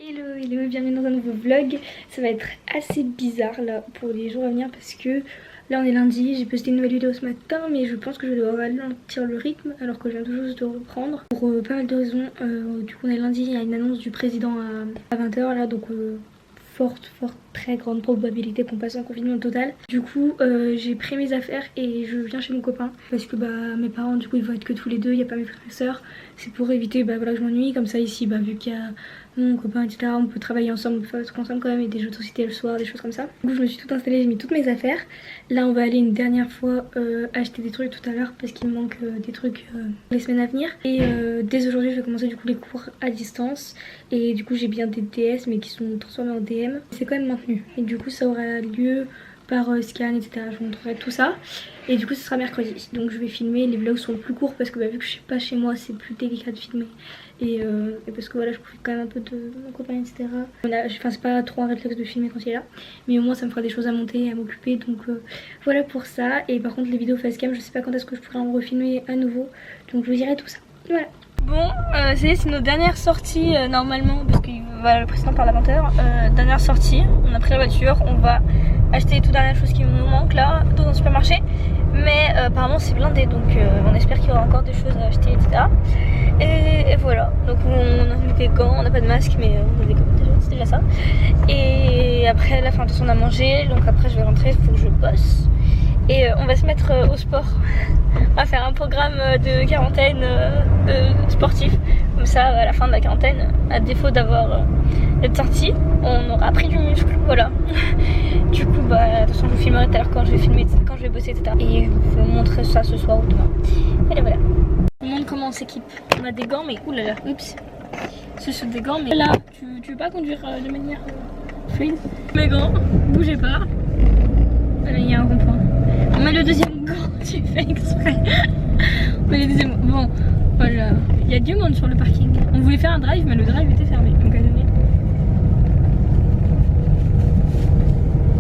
Hello, hello, bienvenue dans un nouveau vlog. Ça va être assez bizarre là pour les jours à venir parce que là on est lundi, j'ai posté une nouvelle vidéo ce matin mais je pense que je dois ralentir le rythme alors que je viens tout juste de reprendre pour pas mal de raisons. Du coup on est lundi, il y a une annonce du président à 20h là donc forte, très grande probabilité qu'on passe en confinement total. Du coup j'ai pris mes affaires et je viens chez mon copain parce que mes parents du coup ils vont être que tous les deux, il n'y a pas mes frères et sœurs. C'est pour éviter voilà, que je m'ennuie comme ça ici vu qu'il y a mon copain etc, on peut travailler ensemble, faire des trucs ensemble quand même et des jeux de société le soir, des choses comme ça. Du coup je me suis tout installée, j'ai mis toutes mes affaires. Là on va aller une dernière fois acheter des trucs tout à l'heure parce qu'il me manque des trucs les semaines à venir. Et dès aujourd'hui je vais commencer du coup les cours à distance. Et du coup j'ai bien des DS mais qui sont transformés en DM. C'est quand même maintenu. Et du coup ça aura lieu par scan etc. Je vous montrerai tout ça. Et du coup ce sera mercredi. Donc je vais filmer, les vlogs sont plus courts parce que vu que je suis pas chez moi c'est plus délicat de filmer. Et parce que voilà je profite quand même un peu de mon copain etc. Enfin c'est pas trop un réflexe de filmer quand il est là. Mais au moins ça me fera des choses à monter et à m'occuper. Donc voilà pour ça. Et par contre les vidéos facecam je sais pas quand est-ce que je pourrai en refilmer à nouveau. Donc je vous dirai tout ça. Voilà. Bon, c'est nos dernières sorties normalement, parce que le président parle à 20h. Dernière sortie, on a pris la voiture, on va acheter les toutes dernières choses qui nous manquent là, dans un supermarché. Mais apparemment c'est blindé, donc on espère qu'il y aura encore des choses à acheter, etc. Et voilà, donc on a mis des gants, on n'a pas de masque, mais on a des gants déjà, c'est déjà ça. Et après, là, de toute façon on a mangé, donc après je vais rentrer, il faut que je bosse. Et on va se mettre au sport. On va faire un programme de quarantaine sportif. Comme ça, à la fin de la quarantaine, à défaut d'être sorti, on aura pris du muscle. Voilà. Du coup, de toute façon, je vous filmerai tout à l'heure quand je vais filmer, quand je vais bosser, etc. Et je vous montrer ça ce soir ou demain. Et voilà. On montre comment on s'équipe. On a des gants, mais oulala, oups. Ce sont des gants, mais là, tu veux pas conduire de manière fluide? Mes gants, bougez pas. Voilà, il y a un rond-point. On met le deuxième gant, tu fais exprès. On met le deuxième. Bon, voilà. Il y a du monde sur le parking. On voulait faire un drive, mais le drive était fermé. Donc à donner.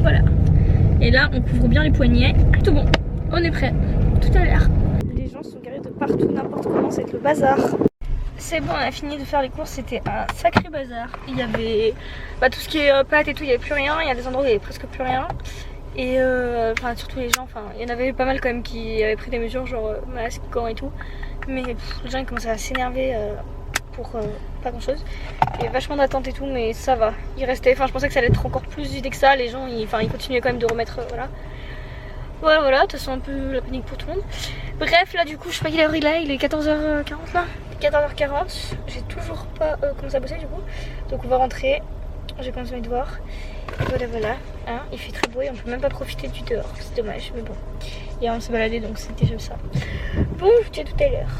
Voilà. Et là, on couvre bien les poignets. Tout bon. On est prêt. Tout à l'heure. Les gens sont garés de partout, n'importe comment, c'est le bazar. C'est bon, on a fini de faire les courses, c'était un sacré bazar. Il y avait tout ce qui est pâtes et tout, il n'y avait plus rien. Il y a des endroits où il n'y avait presque plus rien. Et surtout les gens, il y en avait pas mal quand même qui avaient pris des mesures genre masque, gants et tout. Mais les gens ils commençaient à s'énerver pour pas grand chose. Il y avait vachement d'attente et tout, mais ça va. Il restait, je pensais que ça allait être encore plus vidé que ça. Les gens ils continuaient quand même de remettre, voilà, de toute façon un peu la panique pour tout le monde. Bref, là du coup je sais pas quelle heure il est 14h40 là. 14h40, j'ai toujours pas commencé à bosser du coup. Donc on va rentrer, j'ai commencé mes devoirs. Voilà, hein, il fait très beau et on peut même pas profiter du dehors, c'est dommage, mais bon. Et on s'est baladé donc c'était déjà ça. Bon, je vous dis à tout à l'heure.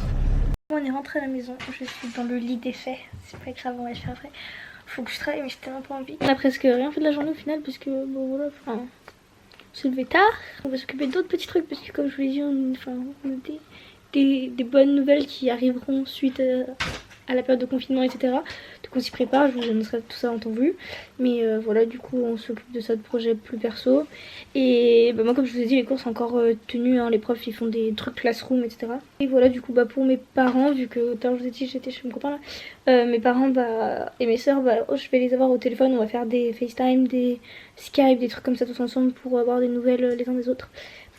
On est rentré à la maison, je suis dans le lit des faits, c'est pas grave, on va le faire après. Faut que je travaille mais j'ai tellement pas envie. On a presque rien fait de la journée au final parce que on s'est levé tard. On va s'occuper d'autres petits trucs parce que comme je vous l'ai dit, on a des bonnes nouvelles qui arriveront suite à la période de confinement, etc. Donc on s'y prépare, je vous annoncerai tout ça en temps vu. Mais voilà, du coup on s'occupe de ça, de projets plus perso. Et moi comme je vous ai dit, les cours sont encore tenues, hein, les profs ils font des trucs classroom, etc. Et voilà, du coup pour mes parents, vu que tout à l'heure je vous ai dit j'étais chez mon copain là, mes parents et mes soeurs, je vais les avoir au téléphone, on va faire des FaceTime, des Skype, des trucs comme ça tous ensemble pour avoir des nouvelles les uns des autres.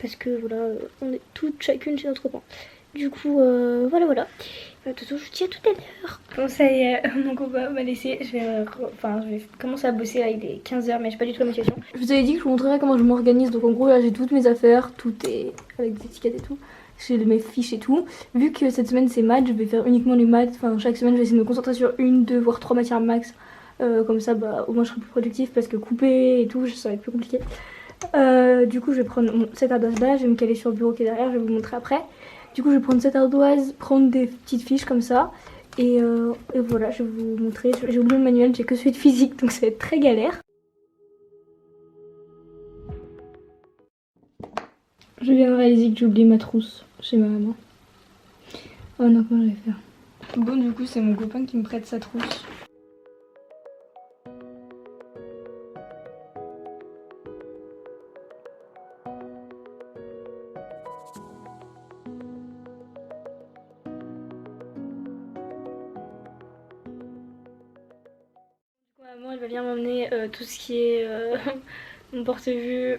Parce que voilà, on est toutes chacune chez notre copain. Du coup, voilà. De toute façon, je vous dis à tout à l'heure. Bon, ça y est, mon copain m'a laissé. Je vais commencer à bosser là, il est 15h, mais j'ai pas du tout la motivation. Je vous avais dit que je vous montrerais comment je m'organise. Donc, en gros, là, j'ai toutes mes affaires, tout est avec des étiquettes et tout. J'ai mes fiches et tout. Vu que cette semaine c'est maths, je vais faire uniquement les maths. Chaque semaine, je vais essayer de me concentrer sur une, deux, voire trois matières max. Comme ça, au moins, je serai plus productif parce que couper et tout, ça va être plus compliqué. Du coup, je vais prendre cette ardoise là, je vais me caler sur le bureau qui est derrière, je vais vous montrer après. Du coup, je vais prendre cette ardoise, prendre des petites fiches comme ça. Et voilà, je vais vous montrer. J'ai oublié le manuel, j'ai que celui de physique, donc ça va être très galère. Je viens de réaliser que j'ai oublié ma trousse chez ma maman. Oh non, comment je vais faire? Bon, du coup, c'est mon copain qui me prête sa trousse. Maman elle va venir m'emmener tout ce qui est mon porte-vue,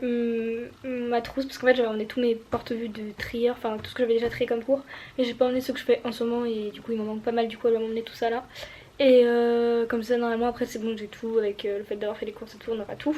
ma trousse, parce qu'en fait j'avais emmené tous mes porte-vues de trieur, enfin tout ce que j'avais déjà trié comme cours, mais j'ai pas emmené ceux que je fais en ce moment et du coup il m'en manque pas mal, du coup elle va m'emmener tout ça là. Et comme ça normalement après c'est bon, j'ai tout avec le fait d'avoir fait les courses et tout, on aura tout.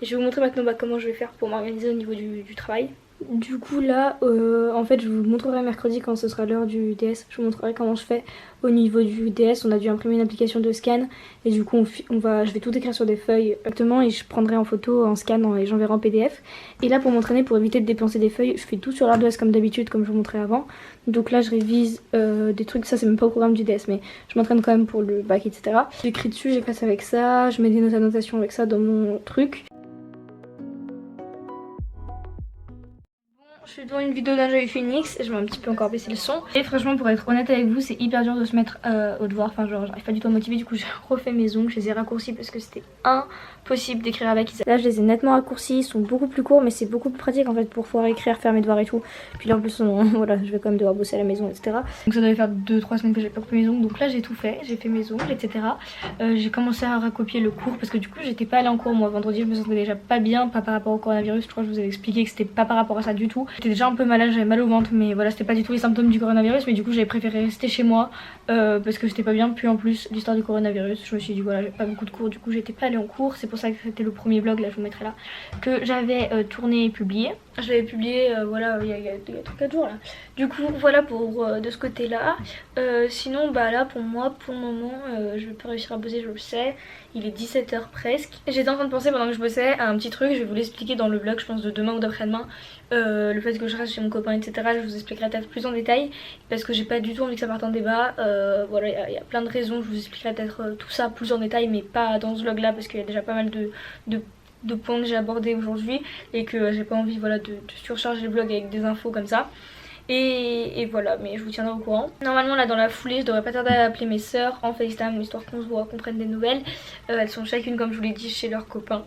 Et je vais vous montrer maintenant comment je vais faire pour m'organiser au niveau du travail. Du coup là en fait je vous montrerai mercredi quand ce sera l'heure du DS, je vous montrerai comment je fais au niveau du DS. On a dû imprimer une application de scan et du coup je vais tout écrire sur des feuilles exactement et je prendrai en photo, en scan et j'enverrai en PDF. Et là pour m'entraîner, pour éviter de dépenser des feuilles, je fais tout sur l'ardoise comme d'habitude, comme je vous montrais avant. Donc là je révise des trucs, ça c'est même pas au programme du DS mais je m'entraîne quand même pour le bac etc. J'écris dessus, j'efface avec ça, je mets des notes à notation avec ça dans mon truc. Je suis devant une vidéo d'un jeu Phoenix, je vais un petit peu encore baisser le son. Et franchement pour être honnête avec vous c'est hyper dur de se mettre au devoir, enfin genre j'arrive pas du tout à me motiver, du coup j'ai refait mes ongles, je les ai raccourcis parce que c'était impossible d'écrire avec. Là je les ai nettement raccourcis, ils sont beaucoup plus courts mais c'est beaucoup plus pratique en fait pour pouvoir écrire, faire mes devoirs et tout. Puis là en plus voilà je vais quand même devoir bosser à la maison etc. Donc ça devait faire 2-3 semaines que j'ai pas coupé mes ongles, donc là j'ai tout fait, j'ai fait mes ongles etc. J'ai commencé à recopier le cours parce que du coup j'étais pas allée en cours moi vendredi, je me sentais déjà pas bien, pas par rapport au coronavirus, je crois que je vous avais expliqué que c'était pas par rapport à ça du tout. J'étais déjà un peu malade, j'avais mal au ventre mais voilà c'était pas du tout les symptômes du coronavirus, mais du coup j'avais préféré rester chez moi parce que j'étais pas bien. Puis en plus l'histoire du coronavirus, je me suis dit voilà j'ai pas beaucoup de cours, du coup j'étais pas allée en cours. C'est pour ça que c'était le premier vlog, là je vous mettrai là, que j'avais tourné et publié. Je l'avais publié voilà il y a 3-4 jours là. Du coup voilà pour de ce côté là. Sinon bah là pour moi pour le moment je vais pas réussir à bosser, je le sais. Il est 17 h presque. J'étais en train de penser pendant que je bossais à un petit truc, je vais vous l'expliquer dans le vlog je pense de demain ou d'après-demain. Le fait que je reste chez mon copain etc, je vous expliquerai peut-être plus en détail parce que j'ai pas du tout envie que ça parte en débat. Voilà il y a plein de raisons, je vous expliquerai peut-être tout ça plus en détail mais pas dans ce vlog là parce qu'il y a déjà pas mal de points que j'ai abordés aujourd'hui et que j'ai pas envie voilà, de surcharger le vlog avec des infos comme ça. Et voilà, mais je vous tiendrai au courant. Normalement là dans la foulée je devrais pas tarder à appeler mes sœurs en FaceTime histoire qu'on se voit, qu'on prenne des nouvelles. Elles sont chacune comme je vous l'ai dit chez leurs copains.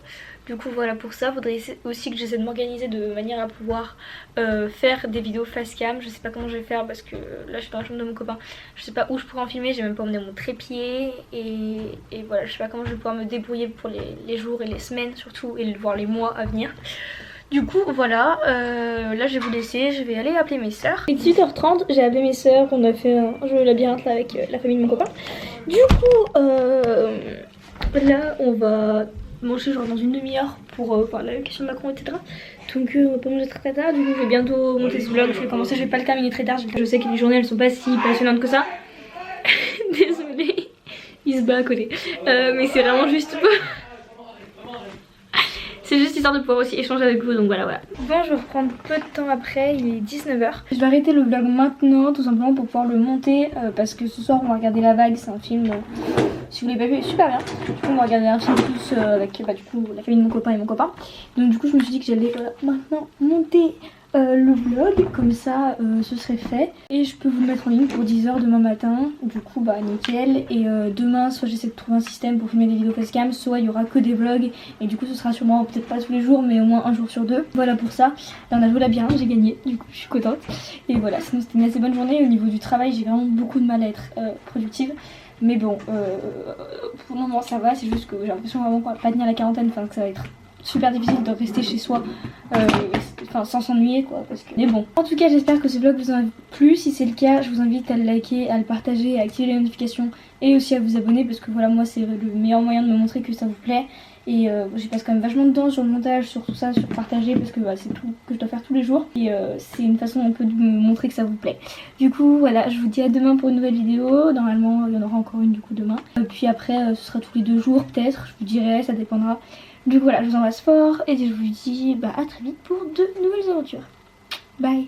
Du coup voilà pour ça, faudrait aussi que j'essaie de m'organiser de manière à pouvoir faire des vidéos face cam. Je sais pas comment je vais faire parce que là je suis dans la chambre de mon copain, je sais pas où je pourrais en filmer, j'ai même pas emmené mon trépied et voilà je sais pas comment je vais pouvoir me débrouiller pour les jours et les semaines surtout et voire les mois à venir. Du coup voilà, là je vais vous laisser, je vais aller appeler mes sœurs. Il est 18 h 30, j'ai appelé mes sœurs, on a fait un jeu de labyrinthe là, avec la famille de mon copain. Du coup là on va manger genre dans une demi-heure pour la question de Macron etc. Donc on va pas manger très tard, du coup je vais bientôt monter ce vlog, je vais commencer, je vais pas le terminer très tard. Je sais que les journées elles sont pas si passionnantes que ça. Désolée, il se bat à côté. Mais c'est vraiment juste c'est juste histoire de pouvoir aussi échanger avec vous, donc voilà. Bon, je vais reprendre peu de temps après, il est 19 h. Je vais arrêter le vlog maintenant tout simplement pour pouvoir le monter parce que ce soir on va regarder La Vague, c'est un film, si vous l'avez pas vu, super bien. Du coup on va regarder un film tous avec du coup la famille de mon copain et mon copain. Donc du coup je me suis dit que j'allais maintenant monter le vlog, comme ça ce serait fait et je peux vous le mettre en ligne pour 10 h demain matin. Du coup bah nickel. Et demain soit j'essaie de trouver un système pour filmer des vidéos facecam, soit il y aura que des vlogs et du coup ce sera sûrement peut-être pas tous les jours mais au moins un jour sur deux. Voilà pour ça. Là on a joué labyrinthe, j'ai gagné, du coup je suis contente. Et voilà, sinon c'était une assez bonne journée. Au niveau du travail j'ai vraiment beaucoup de mal à être productive. Mais bon, pour le moment ça va, c'est juste que j'ai l'impression vraiment qu'on va pas tenir la quarantaine, enfin que ça va être super difficile de rester chez soi sans s'ennuyer quoi parce que... Mais bon, en tout cas j'espère que ce vlog vous a plu. Si c'est le cas je vous invite à le liker, à le partager, à activer les notifications et aussi à vous abonner parce que voilà moi c'est le meilleur moyen de me montrer que ça vous plaît. Et j'y passe quand même vachement de temps sur le montage, sur tout ça, sur partager parce que c'est tout que je dois faire tous les jours. Et c'est une façon un peu de me montrer que ça vous plaît. Du coup voilà, je vous dis à demain pour une nouvelle vidéo. Normalement il y en aura encore une du coup demain. Puis après ce sera tous les 2 jours peut-être, je vous dirai, ça dépendra. Du coup voilà, je vous embrasse fort et je vous dis à très vite pour de nouvelles aventures. Bye.